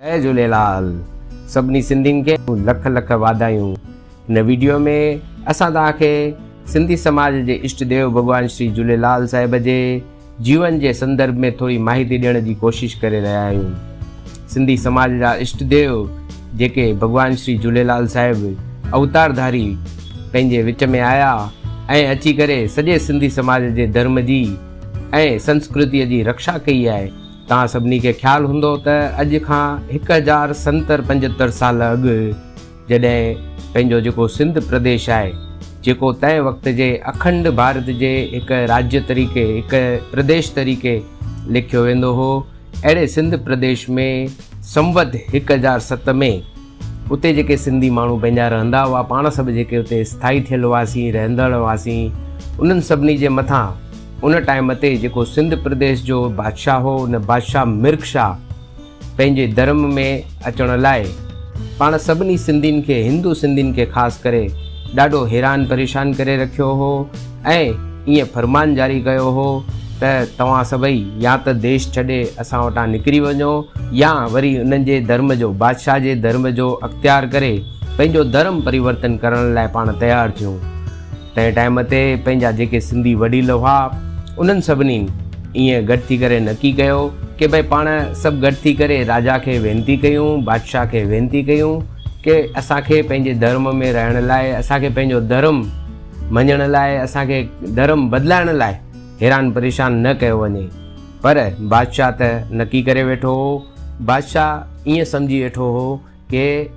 जय झूलेलाल। सभिनी सिंधियुनि खे लख लख वाधायूं। हिन वीडियो में असां तव्हांखे सिंधी समाज जे इष्ट देव भगवान श्री झूलेलाल साहिब जे जीवन जे संदर्भ में थोड़ी माहिती ॾियण जी कोशिश करे रहिया आहियूं। सिंधी समाज जा इष्ट देव जेके भगवान श्री झूलेलाल साहिब अवतारधारी पंहिंजे विच में आया ऐं अची करे सॼे सिंधी समाज जे धर्म जी ऐं संस्कृतीअ जी रक्षा कई आहे। तव्हां सभिनी खे ख़्यालु हूंदो त अॼु खां 1075 साल अॻु जॾहिं पंहिंजो जेको सिंध प्रदेश आहे जेको तंहिं वक़्त जे अखंड भारत जे हिकु राज्य तरीक़े हिकु प्रदेश तरीक़े लिखियो वेंदो हो, अहिड़े सिंध प्रदेश में संवत 1007 में उते जेके सिंधी माण्हू पंहिंजा रहंदा हुआ, पाण सभु जेके उते स्थाई थियल हुआसीं, रहंदड़ हुआसीं, उन्हनि सभिनी जे मथां उन टाइम ते जेको सिंध प्रदेश जो बादशाह हो, उन बादशाह मिर्ग शाह पंहिंजे धर्म में अचण लाइ पाण सभिनी सिंधियुनि खे, हिंदू सिंधियुनि खे ख़ासि करे ॾाढो हैरान परेशान करे रखियो हो ऐं ईअं फरमान जारी कयो हो त तव्हां सभई या त देश छॾे असां वटां निकिरी वञो या वरी उन्हनि जे धर्म जो, बादशाह जे धर्म जो अख़्तियार करे पंहिंजो धर्म परिवर्तन करण लाइ पाण तयारु थियूं। तंहिं टाइम ते पंहिंजा जेके सिंधी वडील हुआ उन्हनि सभिनी ईअं गॾु थी करे नकी कयो कि भई पाण सभु गॾु थी करे राजा खे वेनती कयूं, बादशाह खे वेनती कयूं कि असांखे पंहिंजे धर्म में रहण लाइ, असांखे पंहिंजो धर्म मञण लाइ, असांखे धर्म बदिलाइण लाइ हैरान परेशान न कयो वञे। पर बादशाह त नकी करे वेठो हो। बादशाह ईअं सम्झी वेठो हो कि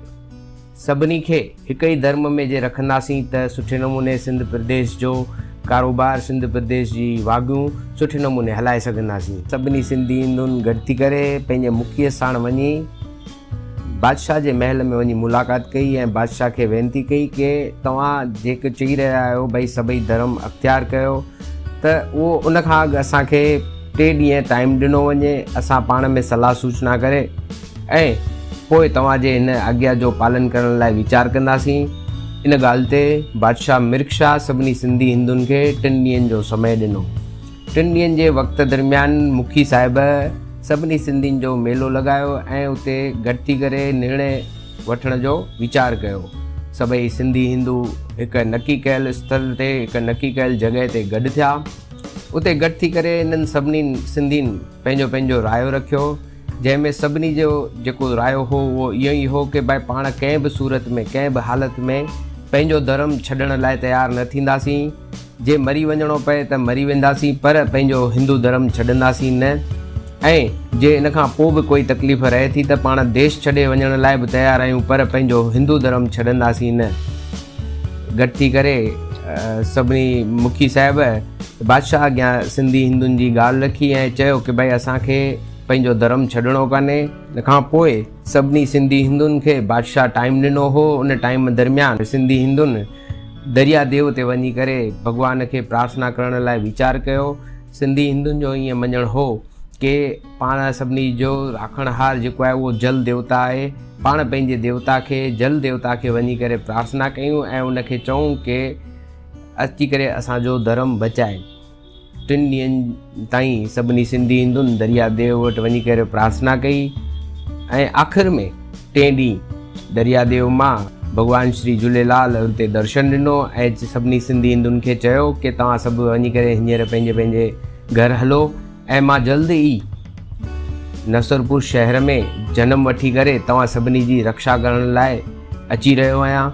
सभिनी खे हिकु ई धर्म में जे रखंदासीं त सुठे नमूने सिंध प्रदेश जो कारोबार, सिंध प्रदेश जी वाॻियूं सुठे नमूने हलाए सघंदासीं। सभिनी सिंधी हिंदुनि गॾु थी करे पंहिंजे मुखीअ साण वञी बादशाह जे महल में वञी मुलाक़ात कई ऐं बादशाह खे वेनती कई कि तव्हां जेके चई रहिया आहियो भई सभई धर्म अख़्तियार कयो, त उहो उन खां अॻु असांखे 3 ॾींहं टाइम ॾिनो वञे, असां पाण में सलाह सूचना करे ऐं पोइ तव्हांजे हिन आज्ञा जो पालन करण लाइ वीचार कंदासीं। इन ॻाल्हि ते बादशाह मिर्ग शाह सभिनी सिंधी हिंदुनि खे 3 ॾींहंनि जो समय ॾिनो। 3 ॾींहंनि जे वक़्त दरमियान मुखी साहिब सभिनी सिंधियुनि जो मेलो लॻायो ऐं उते गॾु थी करे निर्णय वठण जो वीचार कयो। सभई सिंधी हिंदू हिकु नकी कयल स्थल ते, हिकु नकी कयल जॻह ते गॾु थिया। उते गॾु थी करे इन्हनि सभिनी सिंधियुनि पंहिंजो पंहिंजो रायो रखियो, जंहिंमें सभिनी जो जेको रायो हो उहो इहो ई हो कि भई पाण कंहिं बि सूरत में, कंहिं बि हालत में पंहिंजो धर्म छॾण लाइ तयारु न थींदासीं। जे मरी वञिणो पए त मरी वेंदासीं, पर पंहिंजो हिंदू धर्म छॾंदासीं न। ऐं जे इन खां पोइ बि कोई तकलीफ़ रहे थी त पाण देश छॾे वञण लाइ बि तयारु आहियूं, पर पंहिंजो हिंदू धर्म छॾंदासीं न। गॾु थी करे सभिनी मुखी साहिब बादशाह अॻियां सिंधी हिंदुनि जी ॻाल्हि रखी ऐं चयो कि भई असांखे पंहिंजो धर्म छॾिणो कान्हे। इन खां पोइ सभिनी सिंधी हिंदुनि खे बादशाह टाइम ॾिनो हो। उन टाइम दरमियान सिंधी हिंदुनि दरिया देव ते वञी करे भॻवान खे प्रार्थना करण लाइ वीचार कयो। सिंधी हिंदुनि जो ईअं मञणु हो कि पाण सभिनी जो राखणहार जेको आहे उहो जल देवता आहे। पाण पंहिंजे देवता खे, जल देवता खे वञी करे प्रार्थना कयूं ऐं उनखे चऊं कि अची करे असांजो धर्म बचाए। 3 ॾींहंनि ताईं सभिनी सिंधी हिंदुनि दरिया देव वटि वञी करे प्रार्थना कई ऐं आख़िर में 3 ॾींहं दरिया देव मां भॻवान श्री झूलेलाल उते दर्शन ॾिनो ऐं सभिनी सिंधी हिंदुनि खे चयो कि तव्हां सभु वञी करे हींअर पंहिंजे पंहिंजे घर हलो ऐं मां जल्द ई नसरपुर शहर में जनम वठी करे तव्हां सभिनी जी रक्षा करण लाइ अची रहियो आहियां।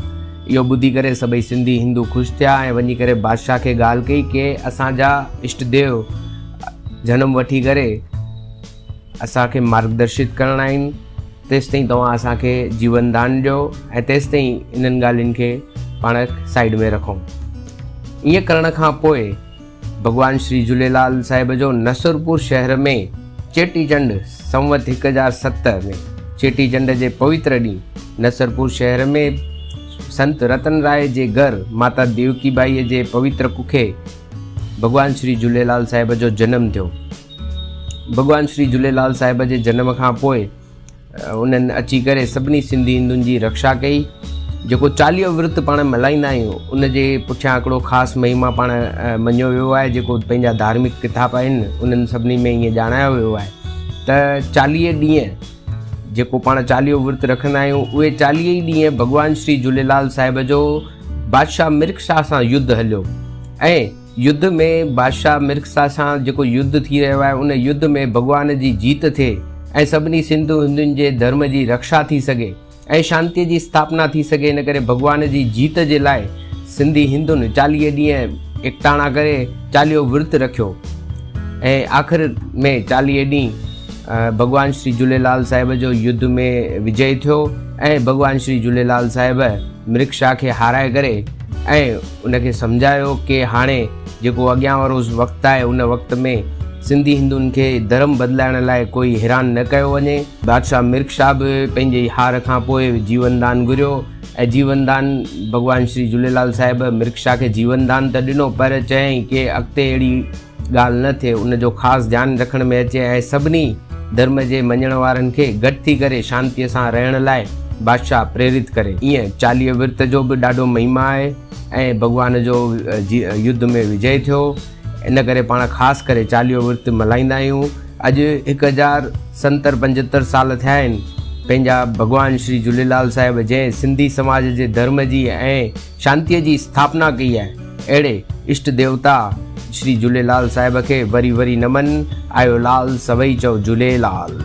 इहो ॿुधी करे सभई सिंधी हिंदू ख़ुशि थिया ऐं वञी करे बादशाह खे ॻाल्हि कई कि असांजा इष्ट देव जनम वठी करे असांखे मार्गदर्शित करणा आहिनि, तेसिताईं तव्हां असांखे जीवन दान ॾियो ऐं तेसिताईं इन्हनि ॻाल्हियुनि खे पाण साइड में रखूं। ईअं करण खां पोइ भॻवान श्री झूलेलाल साहिब जो नसरपुर शहर में चेटीचंड संवत 1007 में चेटीचंड जे पवित्र ॾींहुं नसरपुर शहर में संत रतन राय जे घर माता देवकी बाईअ जे पवित्र कुखे भॻवान श्री झूलेलाल साहिब जो जनम थियो। भॻवान श्री झूलेलाल साहिब जे जनम खां पोइ उन्हनि अची करे सभिनी सिंधी हिंदुनि जी रक्षा कई। जेको 40 विर्त पाण मल्हाईंदा आहियूं उन जे पुठियां हिकिड़ो ख़ासि महिमा पाण मञियो वियो आहे, जेको पंहिंजा धार्मिक किताब आहिनि उन्हनि सभिनी में ईअं ॼाणायो वियो आहे त 40 ॾींहं जेको पाण चालीहो विर्त रखंदा आहियूं उहे 40 ई ॾींहं भॻवान श्री झूलेलाल साहिब जो बादशाह मिर्गशाह सां युद्ध हलियो ऐं युद्ध में बादशाह मिर्गशाह सां जेको युद्ध थी रहियो आहे उन युद्ध में भॻवान जी जीत थिए ऐं सभिनी हिंदुनि जे धर्म जी रक्षा थी सघे ऐं शांतीअ जी स्थापना थी सघे। इन करे भॻवान जी जीत जे लाइ सिंधी हिंदुनि 40 ॾींहं एकटाणा करे चालीहो विर्त रखियो ऐं आख़िर में 40 ॾींहं भॻवान श्री झूलेलाल साहिब जो युद्ध में विजय थियो ऐं भॻवान श्री झूलेलाल साहिब मिर्गशाह खे हाराए करे ऐं उनखे सम्झायो कि हाणे जेको अॻियां वारो वक़्तु आहे उन वक़्त में सिंधी हिंदुनि खे धर्म बदिलाइण लाइ कोई हैरान न कयो वञे। बादशाह मिर्गशाह बि पंहिंजे हार खां पोइ जीवन दान घुरियो ऐं जीवन दान भॻवान श्री झूलेलाल साहिब मिर्गशाह खे जीवन दान त ॾिनो पर चयईं कि अॻिते अहिड़ी ॻाल्हि न थिए, उनजो ख़ासि ध्यानु रखण में अचे ऐं सभिनी धर्म जे मञण वारनि खे गॾु थी करे शांतीअ सां रहण लाइ बादशाह प्रेरित करे। ईअं 40 विर्त जो बि ॾाढो महिमा आहे ऐं भॻवान जो युद्ध में विजय थियो। इन करे पाण ख़ासि करे 40 विर्त मल्हाईंदा आहियूं। अॼु 1075 साल थिया आहिनि पंहिंजा भॻवान श्री झूलेलाल साहिब जंहिं सिंधी समाज जे धर्म जी ऐं शांतीअ जी स्थापना कई आहे, अहिड़े इष्ट देवता श्री झूलेलाल साहिब खे वरी वरी नमन। आयो लाल सभई चओ झूलेलाल।